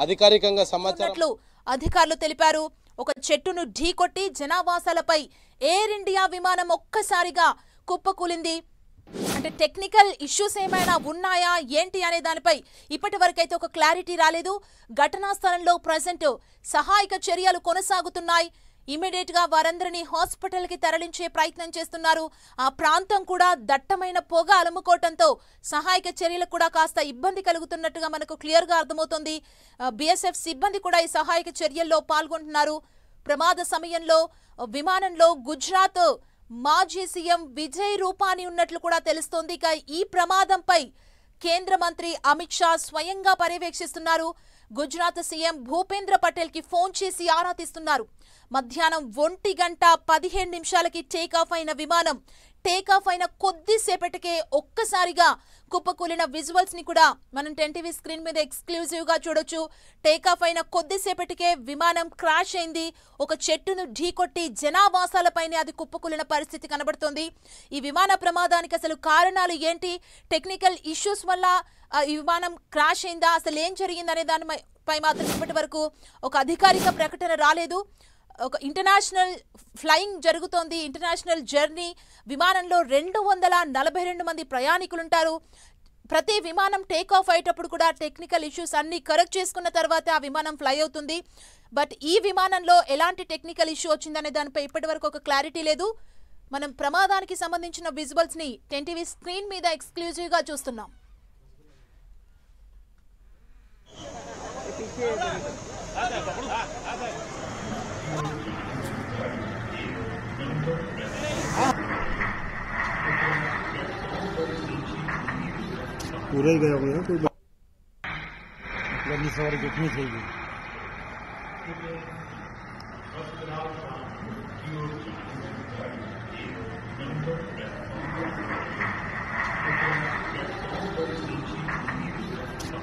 అధికారికంగా సమాచారం అధికారులు తెలిపారు. ఒక చెట్టును ఢీకొట్టి జనావాసాలపై ఎయిర్ ఇండియా విమానం ఒక్కసారిగా కుప్పకూలింది. అంటే టెక్నికల్ ఇష్యూస్ ఏమైనా ఉన్నాయా ఏంటి అనే దానిపై ఇప్పటి వరకైతే ఒక క్లారిటీ రాలేదు. ఘటనా స్థలంలో ప్రజెంట్ సహాయక చర్యలు కొనసాగుతున్నాయి. ఇమీడియట్ గా వారందరినీ హాస్పిటల్ కి తరలించే ప్రయత్నం చేస్తున్నారు. ఆ ప్రాంతం కూడా దట్టమైన పొగ అలుముకోవడంతో సహాయక చర్యలకు కూడా కాస్త ఇబ్బంది కలుగుతున్నట్టుగా మనకు క్లియర్ గా అర్థమవుతోంది. బిఎస్ఎఫ్ సిబ్బంది కూడా ఈ సహాయక చర్యల్లో పాల్గొంటున్నారు. ప్రమాద సమయంలో విమానంలో గుజరాత్ మాజీ సీఎం విజయ్ రూపానీ ఉన్నట్లు కూడా తెలుస్తోంది. ఇక ఈ ప్రమాదంపై కేంద్ర మంత్రి అమిత్ షా స్వయంగా పర్యవేక్షిస్తున్నారు. గుజరాత్ సీఎం భూపేంద్ర పటేల్ కి ఫోన్ చేసి ఆరా తీస్తున్నారు. మధ్యాహ్నం 1:15 టేకాఫ్ అయిన విమానం టేకాఫ్ అయిన కొద్దిసేపటికే ఒక్కసారిగా కుప్పకూలిన విజువల్స్ ని కూడా మనం 10TV స్క్రీన్ మీద ఎక్స్క్లూజివ్ గా చూడొచ్చు. టేకాఫ్ అయిన కొద్దిసేపటికే విమానం క్రాష్ అయింది. ఒక చెట్టును ఢీకొట్టి జనావాసాలపైనే అది కుప్పకూలిన పరిస్థితి కనబడుతోంది. ఈ విమాన ప్రమాదానికి అసలు కారణాలు ఏంటి, టెక్నికల్ ఇష్యూస్ వల్ల ఈ విమానం క్రాష్ అయిందా, అసలు ఏం జరిగిందనే దానిపై మాత్రం ఇప్పటి వరకు ఒక అధికారిక ప్రకటన రాలేదు. ఒక ఇంటర్నేషనల్ ఫ్లయింగ్ జరుగుతోంది, ఇంటర్నేషనల్ జర్నీ. విమానంలో 242 మంది ప్రయాణికులుంటారు. ప్రతి విమానం టేక్ ఆఫ్ అయ్యేటప్పుడు కూడా టెక్నికల్ ఇష్యూస్ అన్ని కరెక్ట్ చేసుకున్న తర్వాత ఆ విమానం ఫ్లై అవుతుంది. బట్ ఈ విమానంలో ఎలాంటి టెక్నికల్ ఇష్యూ వచ్చిందనే దానిపై ఇప్పటి వరకు ఒక క్లారిటీ లేదు. మనం ప్రమాదానికి సంబంధించిన విజువల్స్ ని 10TV స్క్రీన్ మీద ఎక్స్క్లూజివ్ గా చూస్తున్నాం. पूरे ही गए होंगे कोई गर्मी सवारी कितनी थी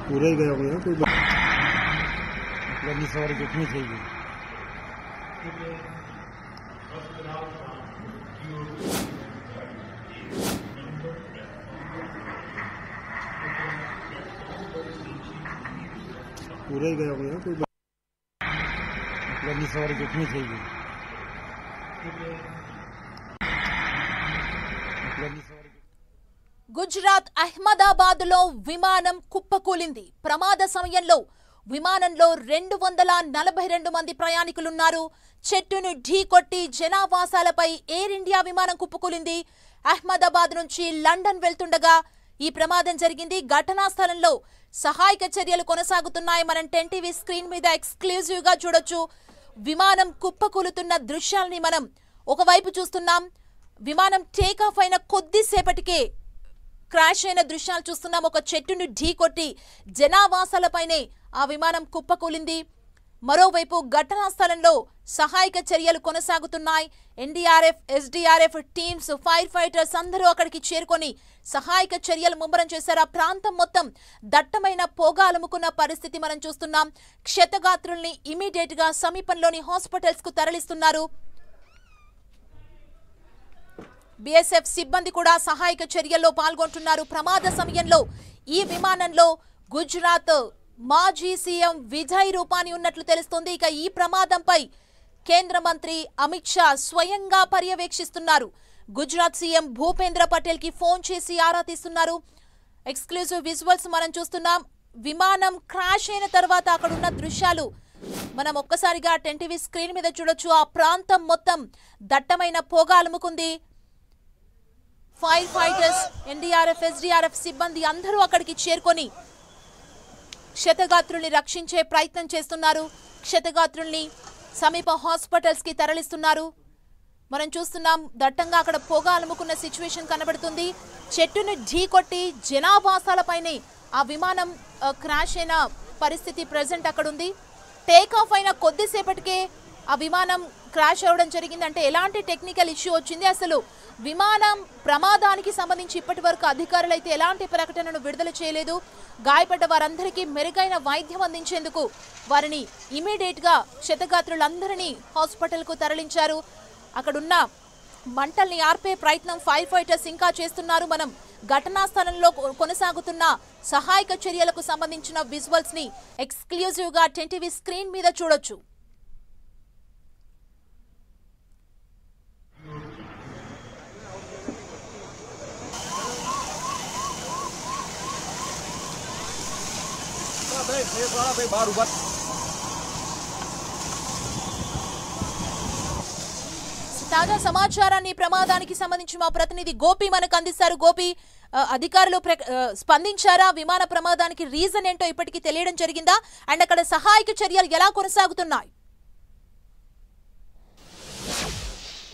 पूरे ही गए होंगे कोई गर्मी सवारी कितनी थी पूरे ही गए होंगे कोई गर्मी सवारी कितनी थी గుజరాత్ అహ్మదాబాద్ లో విమానం కుప్పకూలింది. ప్రమాద సమయంలో విమానంలో 242 మంది ప్రయాణికులున్నారు. చెట్టును ఢీకొట్టి జనావాసాలపై ఎయిర్ ఇండియా విమానం కుప్పకూలింది. అహ్మదాబాద్ నుంచి లండన్ వెళ్తుండగా ఈ ప్రమాదం జరిగింది. ఘటనా స్థలంలో సహాయక చర్యలు కొనసాగుతున్నాయి. మనం 10TV స్క్రీన్ మీద ఎక్స్క్లూజివ్ గా చూడొచ్చు. విమానం కుప్పకూలుతున్న దృశ్యాల్ని మనం ఒకవైపు చూస్తున్నాం. విమానం టేకాఫ్ అయిన కొద్దిసేపటికే క్రాష్ అయిన దృశ్యాలు చూస్తున్నాం. ఒక చెట్టును ఢీకొట్టి జనావాసాలపైనే ఆ విమానం కుప్పకూలింది. మరోవైపు ఘటనా స్థలంలో సహాయక చర్యలు కొనసాగుతున్నాయి. NDRF, SDRF teams, fire fighters అందరూ అక్కడికి చేరుకొని సహాయక చర్యలు ముమ్మరం చేశారు. ఆ ప్రాంతం మొత్తం దట్టమైన పొగ అలుముకున్న పరిస్థితి మనం చూస్తున్నాం. క్షతగాత్రుల్ని ఇమీడియట్ గా సమీపంలోని హాస్పిటల్స్ కు తరలిస్తున్నారు. బిఎస్ఎఫ్ సిబ్బంది కూడా సహాయక చర్యల్లో పాల్గొంటున్నారు. ప్రమాద సమయంలో ఈ విమానంలో గుజరాత్ మాజీ సీఎం విజయ్ రూపానీ ఉన్నట్లు తెలుస్తోంది. ఇక ఈ ప్రమాదంపై కేంద్ర మంత్రి అమిత్ షా స్వయంగా పర్యవేక్షిస్తున్నారు. గుజరాత్ సీఎం భూపేంద్ర పటేల్ కి ఫోన్ చేసి ఆరా తీస్తున్నారు. ఎక్స్క్లూజివ్ విజువల్స్ మనం చూస్తున్నాం. విమానం క్రాష్ అయిన తర్వాత అక్కడ ఉన్న దృశ్యాలు మనం ఒక్కసారిగా 10TV స్క్రీన్ మీద చూడొచ్చు. ఆ ప్రాంతం మొత్తం దట్టమైన పొగ అలుముకుంది. ఫైర్ ఫైటర్స్, ఎన్డీఆర్ఎఫ్, ఎస్డీఆర్ఎఫ్ సిబ్బంది అందరూ అక్కడికి చేరుకొని క్షతగాత్రుల్ని రక్షించే ప్రయత్నం చేస్తున్నారు. క్షతగాత్రుల్ని సమీప హాస్పిటల్స్ కి తరలిస్తున్నారు. మనం చూస్తున్నాం దట్టంగా అక్కడ పొగ అలుముకున్న సిచ్యువేషన్ కనబడుతుంది. చెట్టును ఢీకొట్టి జనావాసాలపైనే ఆ విమానం క్రాష్ అయిన పరిస్థితి ప్రెజెంట్ అక్కడ ఉంది. టేక్ ఆఫ్ అయిన కొద్దిసేపటికే ఆ విమానం క్రాష్ అవ్వడం జరిగింది. అంటే ఎలాంటి టెక్నికల్ ఇష్యూ వచ్చింది, అసలు విమానం ప్రమాదానికి సంబంధించి ఇప్పటి వరకు అధికారులు అయితే ఎలాంటి ప్రకటనను విడుదల చేయలేదు. గాయపడ్డ వారందరికీ మెరుగైన వైద్యం అందించేందుకు వారిని ఇమీడియట్ గా క్షతగాత్రులందరినీ హాస్పిటల్ కు తరలించారు. అక్కడున్న మంటల్ని ఆర్పే ప్రయత్నం ఫైర్ ఫైటర్స్ ఇంకా చేస్తున్నారు. మనం ఘటనా స్థలంలో కొనసాగుతున్న సహాయక చర్యలకు సంబంధించిన విజువల్స్ ని ఎక్స్క్లూజివ్ గా 10 టీవీ స్క్రీన్ మీద చూడొచ్చు. తాజా సమాచారాన్ని ప్రమాదానికి సంబంధించి మా ప్రతినిధి గోపి మనకు అందిస్తారు. గోపి, అధికారులు స్పందించారా? విమాన ప్రమాదానికి రీజన్ ఏంటో ఇప్పటికీ తెలియడం జరిగిందా? అండ్ అక్కడ సహాయక చర్యలు ఎలా కొనసాగుతున్నాయి?